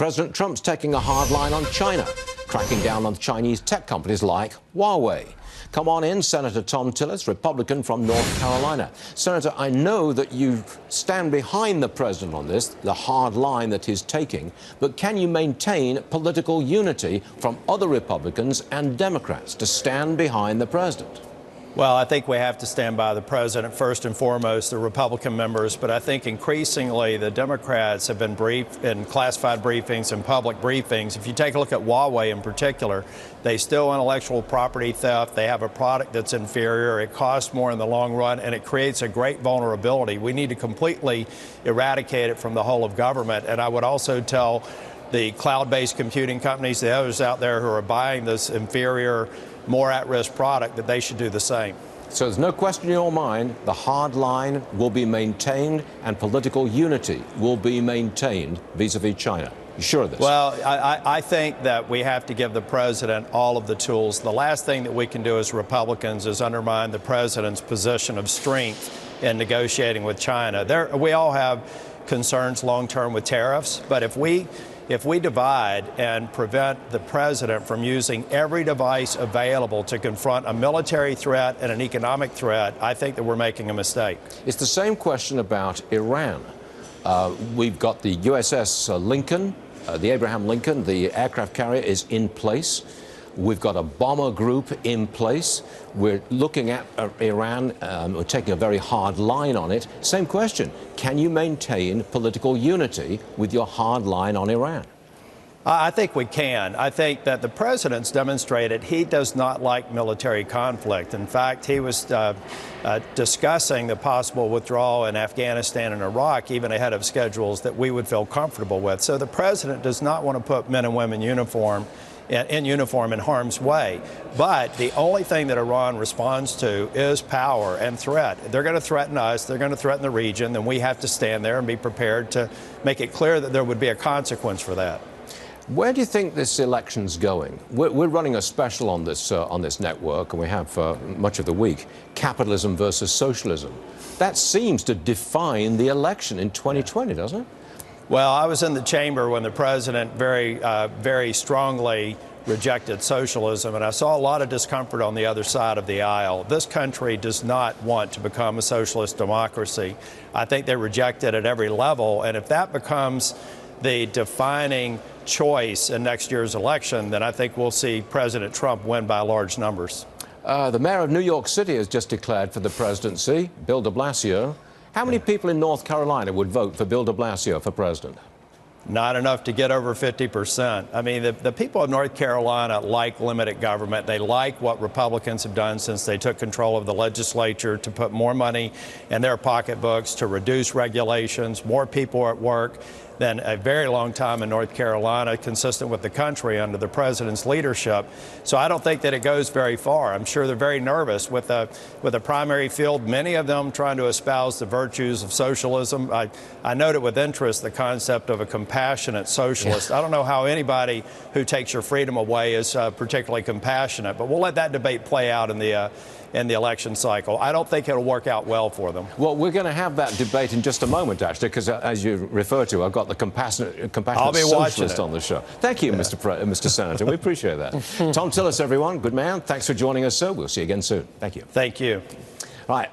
President Trump's taking a hard line on China, cracking down on Chinese tech companies like Huawei. Come on in, Senator Thom Tillis, Republican from North Carolina. Senator, I know that you stand behind the president on this, the hard line that he's taking, but can you maintain political unity from other Republicans and Democrats to stand behind the president? Well, I think we have to stand by the president first and foremost, the Republican members, but I think increasingly the Democrats have been briefed in classified briefings and public briefings. If you take a look at Huawei in particular, they steal intellectual property theft. They have a product that's inferior. It costs more in the long run, and it creates a great vulnerability. We need to completely eradicate it from the whole of government. And I would also tell the cloud-based computing companies, the others out there who are buying this inferior, more at-risk product, that they should do the same. So there's no question in your mind the hard line will be maintained and political unity will be maintained vis-a-vis China. You sure of this? Well, I think that we have to give the president all of the tools. The last thing that we can do as Republicans is undermine the president's position of strength in negotiating with China. We all have concerns long-term with tariffs, but if we divide and prevent the president from using every device available to confront a military threat and an economic threat, I think that we're making a mistake. It's the same question about Iran. We've got the USS Lincoln, the Abraham Lincoln, the aircraft carrier is in place. We've got a bomber group in place. We're looking at Iran. We're taking a very hard line on it. Same question. Can you maintain political unity with your hard line on Iran? I think we can. I think that the president's demonstrated he does not like military conflict. In fact, he was discussing the possible withdrawal in Afghanistan and Iraq even ahead of schedules that we would feel comfortable with. So the president does not want to put men and women in uniform in harm's way. But the only thing that Iran responds to is power and threat. They're going to threaten us. They're going to threaten the region. And we have to stand there and be prepared to make it clear that there would be a consequence for that. Where do you think this election's going? We're running a special on this network, and we have much of the week, capitalism versus socialism. That seems to define the election in 2020, doesn't it? Well, I was in the chamber when the president very strongly rejected socialism, and I saw a lot of discomfort on the other side of the aisle. This country does not want to become a socialist democracy. I think they reject it at every level, and if that becomes the defining choice in next year's election, then I think we'll see President Trump win by large numbers. The mayor of New York City has just declared for the presidency, Bill de Blasio. How many people in North Carolina would vote for Bill de Blasio for president? Not enough to get over 50%. I mean, the people of North Carolina like limited government. They like what Republicans have done since they took control of the legislature to put more money in their pocketbooks, to reduce regulations, more people at work than a very long time in North Carolina, consistent with the country under the president's leadership. So I don't think that it goes very far. I'm sure they're very nervous with a primary field, many of them trying to espouse the virtues of socialism. I noted with interest the concept of a compassionate socialist. Yeah. I don't know how anybody who takes your freedom away is particularly compassionate, but we'll let that debate play out in the election cycle. I don't think it'll work out well for them. Well, we're going to have that debate in just a moment, actually, because as you refer to, I've got the compassionate socialist on the show. Thank you, Mr. Senator. We appreciate that. Thom Tillis, everyone. Good man. Thanks for joining us, sir. We'll see you again soon. Thank you. Thank you. All right.